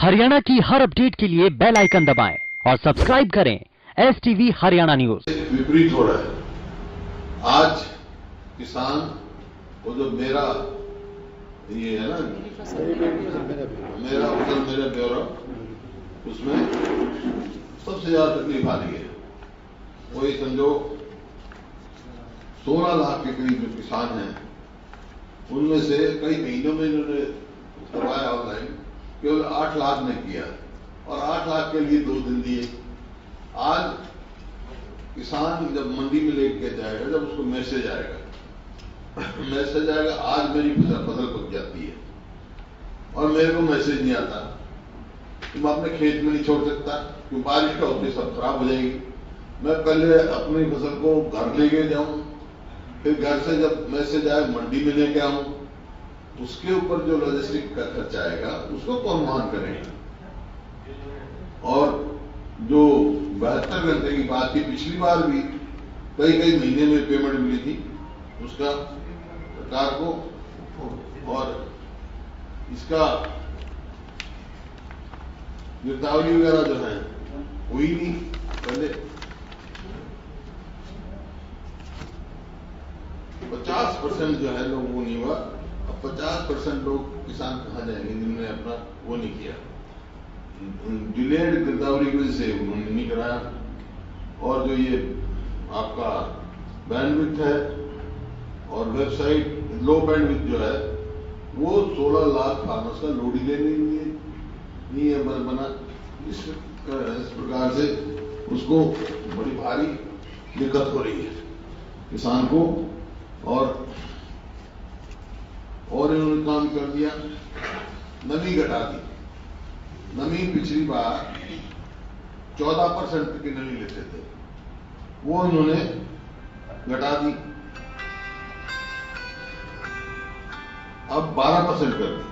हरियाणा की हर अपडेट के लिए बेल आइकन दबाएं और सब्सक्राइब करें STV हरियाणा न्यूज। विपरीत हो रहा है। आज किसान वो जो मेरा ये है ना, मेरा फसल मेरा ब्यौरा, उसमें सबसे ज्यादा तकलीफ आ रही है। वही समझो 16 लाख के करीब जो किसान हैं, उनमें से कई महीनों में इन्होंने करवाया ऑनलाइन, केवल 8 लाख ने किया और 8 लाख के लिए 2 दिन दिए। आज किसान जब मंडी में लेके जाएगा, जब उसको मैसेज आएगा आज मेरी फसल पक जाती है और मेरे को मैसेज नहीं आता, तुम अपने खेत में नहीं छोड़ सकता क्यों बारिश का होती सब खराब हो जाएगी। मैं पहले अपनी फसल को घर लेके जाऊं, फिर घर से जब मैसेज आए मंडी में लेके आऊं, उसके ऊपर जो लॉजिस्टिक का खर्चा आएगा उसको कौन वहन करेगा। और जो 72 घंटे की बात थी, पिछली बार भी कई महीने में पेमेंट मिली थी उसका सरकार को, और इसका गिरदावरी वगैरह जो है हुई नहीं। पहले 50% जो है लोग वो नहीं हुआ, अब 50% लोग किसान कहाँ जाएंगे जिन्होंने अपना वो नहीं किया, डिलेड गिरदावरी की वजह से उन्होंने नहीं कराया। और जो ये आपका बैंडविड्थ है और वेबसाइट लो बैंडविड्थ जो है, वो 16 लाख फार्मर्स का लोड ही लेने नहीं है बना। इस प्रकार से उसको बड़ी भारी दिक्कत हो रही है किसान को। और इन्होंने काम कर दिया, नमी घटा दी। नमी पिछली बार 14% की नमी लेते थे, वो इन्होंने घटा दी, अब 12% कर दी।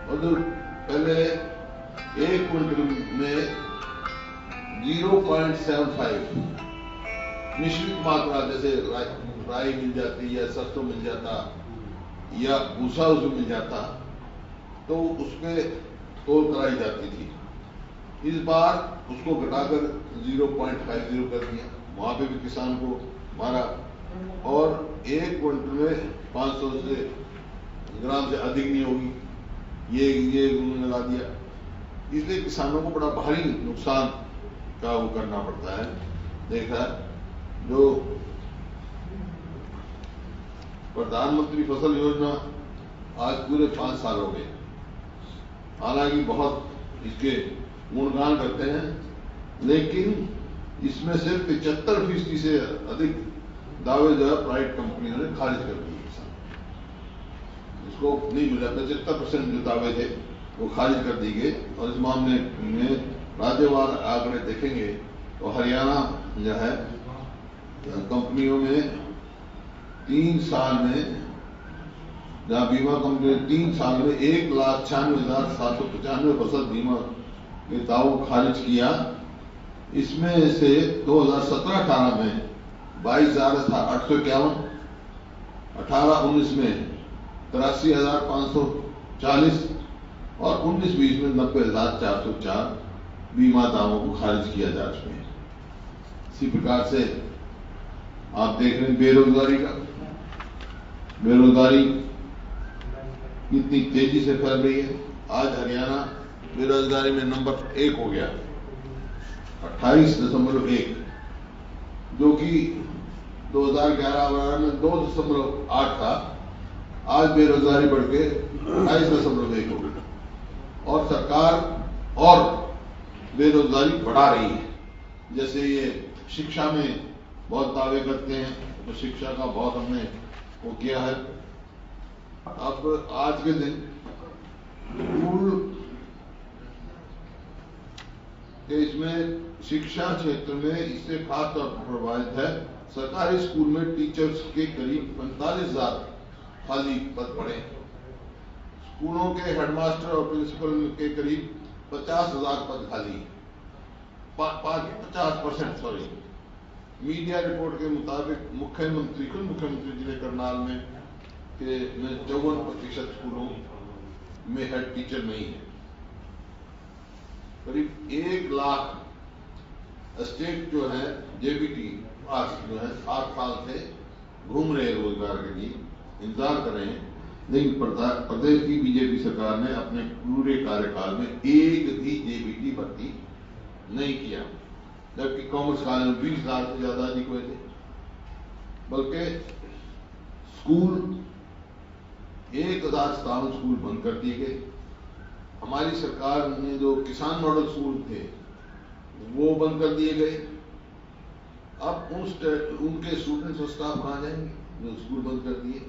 और जो पहले 1 क्विंटल में 0.75 मिश्रित मात्रा, जैसे राई मिल जाती या सरसों मिल जाता या भूसा उसमें मिल जाता, तो उसमें तोल कराई जाती थी। इस बार उसको घटाकर 0.50 कर दिया, वहां पे भी किसान को मारा। और 1 क्विंटल में 500 से ग्राम से अधिक नहीं होगी, ये उन्होंने लगा दिया। इसलिए किसानों को बड़ा भारी नुकसान का वो करना पड़ता है। देखा जो प्रधानमंत्री फसल योजना आज पूरे 5 साल हो गए, हालांकि बहुत इसके गुणगान करते हैं, लेकिन इसमें से 75% से अधिक दावे जो है प्राइवेट कंपनियों ने खारिज कर दिए। इसको नहीं मिला, 75% जो दावे थे वो खारिज कर दी गए। और इस मामले में राज्यवार आंकड़े देखेंगे तो हरियाणा जो है कंपनियों में 3 साल में, जहां बीमा कंपनी 3 साल में 1,96,795 फसल बीमा के दावों को खारिज किया। इसमें से 2017-18 में 22,851, 18-19 में 83,540 और 19-20 में 90,404 बीमा दावों को खारिज किया जा चुके हैं। इसी प्रकार से आप देख रहे हैं बेरोजगारी कितनी तेजी से फैल रही है। आज हरियाणा बेरोजगारी में नंबर 1 हो गया, 28.1, जो कि 2011 में 2.8 था। आज बेरोजगारी बढ़ के 28.1 हो गई और सरकार और बेरोजगारी बढ़ा रही है। जैसे ये शिक्षा में बहुत दावे करते हैं, तो शिक्षा का बहुत हमने वो किया है। अब आज के दिन स्कूल के इसमें शिक्षा क्षेत्र में इससे खास तौर पर प्रभावित है। सरकारी स्कूल में टीचर्स के करीब 45,000 खाली पद पड़े। स्कूलों के हेडमास्टर और प्रिंसिपल के करीब 50,000 पद खाली, 50%। सॉरी, मीडिया रिपोर्ट के मुताबिक मुख्यमंत्री जिले करनाल में 54% स्कूलों में हेड टीचर नहीं है। करीब 1 लाख स्टेट जो है जेबीटी पास जो है 7 साल से घूम रहे हैं रोजगार के लिए, इंतजार कर रहे हैं, लेकिन प्रदेश की बीजेपी सरकार ने अपने पूरे कार्यकाल में एक भी जेबीटी भर्ती नहीं किया, जबकि कॉमर्स कॉलेज में 20 लाख से ज्यादा अधिक हुए थे। बल्कि स्कूल 1057 स्कूल बंद कर दिए गए। हमारी सरकार ने जो किसान मॉडल स्कूल थे वो बंद कर दिए गए। अब उनके स्टूडेंट्स और स्टाफ कहाँ जाएंगे जो स्कूल बंद कर दिए।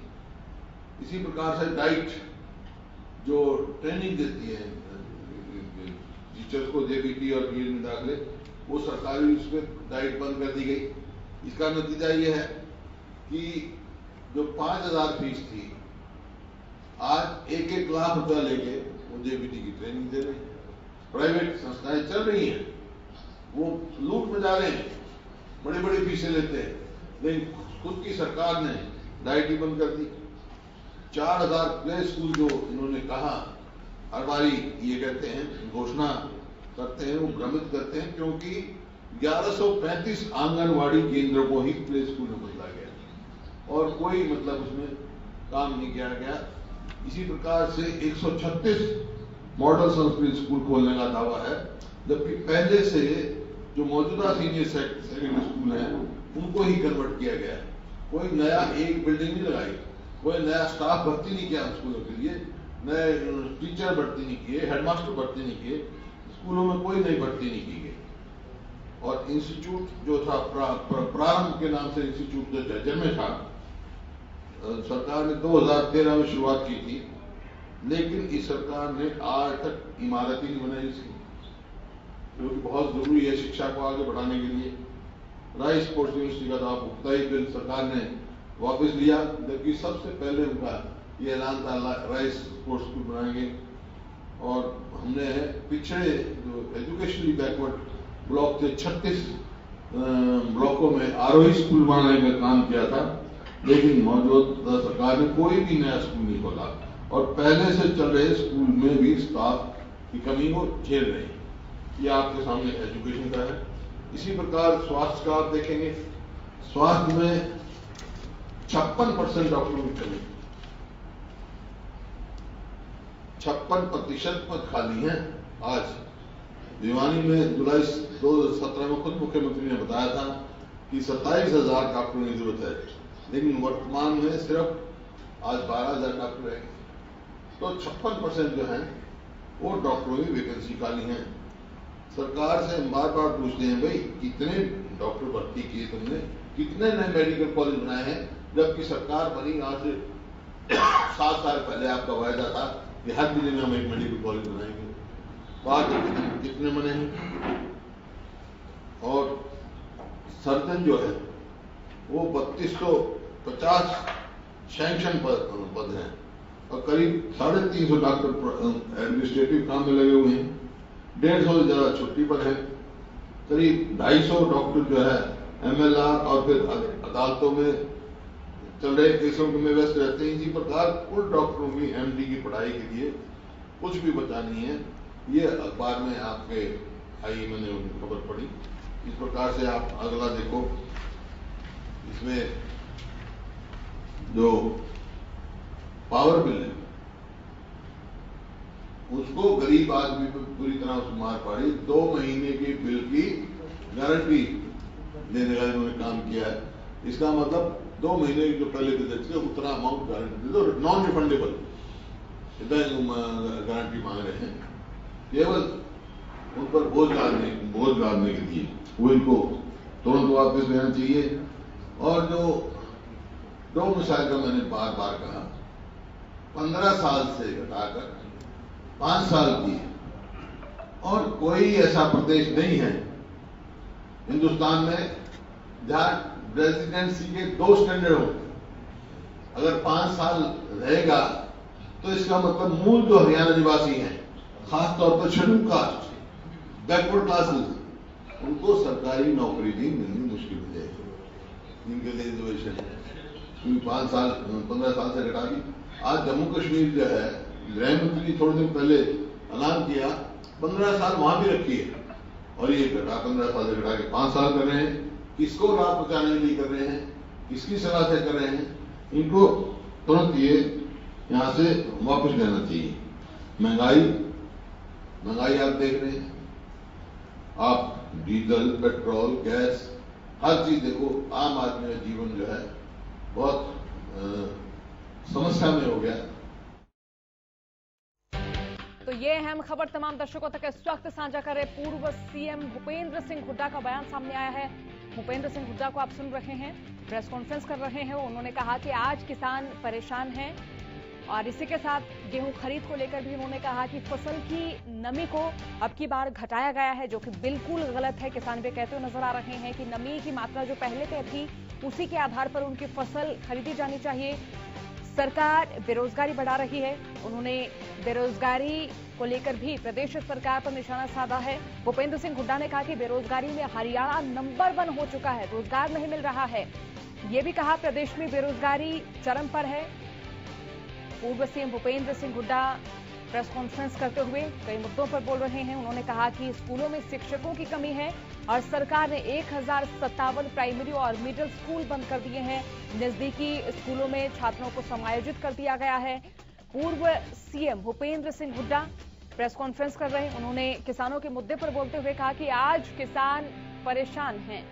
इसी प्रकार से डाइट जो ट्रेनिंग देती है टीचर्स को जेबीटी और बीएड में दाखिले, वो सरकारी उसमें डाइट बंद कर दी गई। इसका नतीजा ये है कि जो 5000 फीस थी, आज 1-1 लाख रुपया लेके वो जेबीटी की ट्रेनिंग दे रहे हैं। प्राइवेट संस्थाएं चल रही हैं, वो लूट में जा रहे हैं, बड़ी बड़ी फीसें लेते हैं, लेकिन खुद की सरकार ने डाइट ही बंद कर दी। 4000 प्ले स्कूल जो इन्होंने कहा, हर बारी ये कहते हैं, घोषणा करते हैं, वो भ्रमित करते हैं, क्योंकि 1135 आंगनवाड़ी केंद्रों को ही प्ले स्कूल में बदला गया और कोई मतलब उसमें काम नहीं किया गया। इसी प्रकार से 136 मॉडल संस्कृत स्कूल खोलने का दावा है, जबकि पहले से जो मौजूदा सीनियर सेकेंडरी स्कूल है उनको ही कन्वर्ट किया गया है। कोई नया एक बिल्डिंग नहीं लगाई, कोई नया स्टाफ भर्ती नहीं किया स्कूलों के लिए, नए टीचर भर्ती नहीं किए, हेडमास्टर भर्ती नहीं किए, स्कूलों में कोई नई भर्ती नहीं की गई। और इंस्टीट्यूट जो था प्रारंभ के नाम से इंस्टीट्यूट जो झज्जर में था, सरकार ने 2013 में शुरुआत की थी, लेकिन इस सरकार ने आज तक इमारत ही नहीं बनाई इसकी, जो कि बहुत जरूरी है शिक्षा को आगे बढ़ाने के लिए। राइस स्पोर्ट्स यूनिवर्सिटी का तो आप मुक्ताई बिल सरकार ने वापस लिया, जबकि सबसे पहले उनका ये ऐलान था राइस स्पोर्ट्स स्कूल बनाएंगे। और हमने पिछड़े जो एजुकेशनली बैकवर्ड ब्लॉक थे 36 ब्लॉकों में आरोही स्कूल बनाने का काम किया था, लेकिन मौजूदा सरकार ने कोई भी नया स्कूल नहीं खोला और पहले से चल रहे स्कूल में भी स्टाफ की कमी को झेल रहे हैं। ये आपके सामने एजुकेशन का है। इसी प्रकार स्वास्थ्य का आप देखेंगे, स्वास्थ्य में 56% डॉक्टरों की कमी, 56% पद खाली हैं। आज भिवानी में जुलाई 2017 में खुद मुख्यमंत्री ने बताया था कि 27,000 डॉक्टरों की जरूरत है, लेकिन वर्तमान में सिर्फ आज 12,000 डॉक्टर है। तो 56% जो है वो डॉक्टरों की वैकेंसी खाली है। सरकार से हम बार बार पूछते हैं, भाई कितने डॉक्टर भर्ती किए तुमने, कितने नए मेडिकल कॉलेज बनाए हैं, जबकि सरकार बनी आज 7 साल पहले आपका वायदा था कि हर जिले में हम एक मेडिकल कॉलेज बनाएंगे, बात कितने बने हैं। और सर्जन जो है वो 3250 सैंक्शन पद हैं और करीब 350 डॉक्टर एडमिनिस्ट्रेटिव काम में लगे हुए हैं, 150 से ज्यादा छुट्टी पर है, करीब 250 डॉक्टर जो है MLR और फिर अदालतों में चल रहे केसों में व्यस्त रहते हैं। इसी प्रकार कुल डॉक्टरों की MD की पढ़ाई के लिए कुछ भी बचा नहीं है। ये अखबार में आपके आई, मैंने उनकी खबर पढ़ी। इस प्रकार से आप अगला देखो, इसमें जो पावर बिल है उसको गरीब आदमी पे पूरी तरह उस मार पड़ी। 2 महीने के बिल की गारंटी देने का इन्होंने काम किया है। इसका मतलब 2 महीने की जो पहले बिल थे उतना अमाउंट गारंटी दे दो, नॉन रिफंडेबल गारंटी मांग रहे हैं, केवल उन पर बोझ डालने के लिए। वो इनको तुरंत वापस लेना चाहिए। और जो डोमिसाइल का मैंने बार बार कहा, 15 साल से घटाकर 5 साल की है, और कोई ऐसा प्रदेश नहीं है हिंदुस्तान में जहां रेजिडेंसी के 2 स्टैंडर्ड हो। अगर 5 साल रहेगा तो इसका मतलब मूल जो हरियाणा निवासी हैं, खासतौर पर शेड्यूल कास्ट, बैकवर्ड क्लासेस, उनको सरकारी नौकरी भी मिलनी मुश्किल हो जाएगी। इनके लिए रिजर्वेशन है, क्योंकि 5 साल 15 साल से घटा दी। आज जम्मू कश्मीर जो है, गृह मंत्री ने थोड़े दिन पहले ऐलान किया 15 साल वहां भी रखी है और ये 15 साल से घटा के 5 साल कर रहे हैं। किसको लाभ पहुंचाने के लिए कर रहे हैं, किसकी सलाह से कर रहे हैं, इनको तुरंत ये यहां से वापस लेना चाहिए। महंगाई आप देख रहे हैं, आप डीजल, पेट्रोल, गैस, हर चीज देखो, आम आदमी का जीवन जो है बहुत समस्या में हो गया। तो ये अहम खबर तमाम दर्शकों तक इस वक्त साझा कर रहे पूर्व सीएम भूपेंद्र सिंह हुड्डा का बयान सामने आया है। भूपेंद्र सिंह हुड्डा को आप सुन रहे हैं, प्रेस कॉन्फ्रेंस कर रहे हैं। उन्होंने कहा कि आज किसान परेशान हैं और इसी के साथ गेहूं खरीद को लेकर भी उन्होंने कहा कि फसल की नमी को अब की बार घटाया गया है, जो कि बिल्कुल गलत है। किसान भी कहते हुए नजर आ रहे हैं कि नमी की मात्रा जो पहले तय थी उसी के आधार पर उनकी फसल खरीदी जानी चाहिए। सरकार बेरोजगारी बढ़ा रही है। उन्होंने बेरोजगारी को लेकर भी प्रदेश सरकार पर निशाना साधा है। भूपेंद्र सिंह हुड्डा ने कहा कि बेरोजगारी में हरियाणा नंबर 1 हो चुका है, रोजगार नहीं मिल रहा है। ये भी कहा प्रदेश में बेरोजगारी चरम पर है। पूर्व CM Bhupendra Singh Hooda press conference करते हुए कई मुद्दों पर बोल रहे हैं। उन्होंने कहा कि स्कूलों में शिक्षकों की कमी है और सरकार ने 1057 प्राइमरी और मिडिल स्कूल बंद कर दिए हैं। नजदीकी स्कूलों में छात्रों को समायोजित कर दिया गया है। पूर्व CM Bhupendra Singh Hooda press conference कर रहे हैं। उन्होंने किसानों के मुद्दे पर बोलते हुए कहा कि आज किसान परेशान हैं।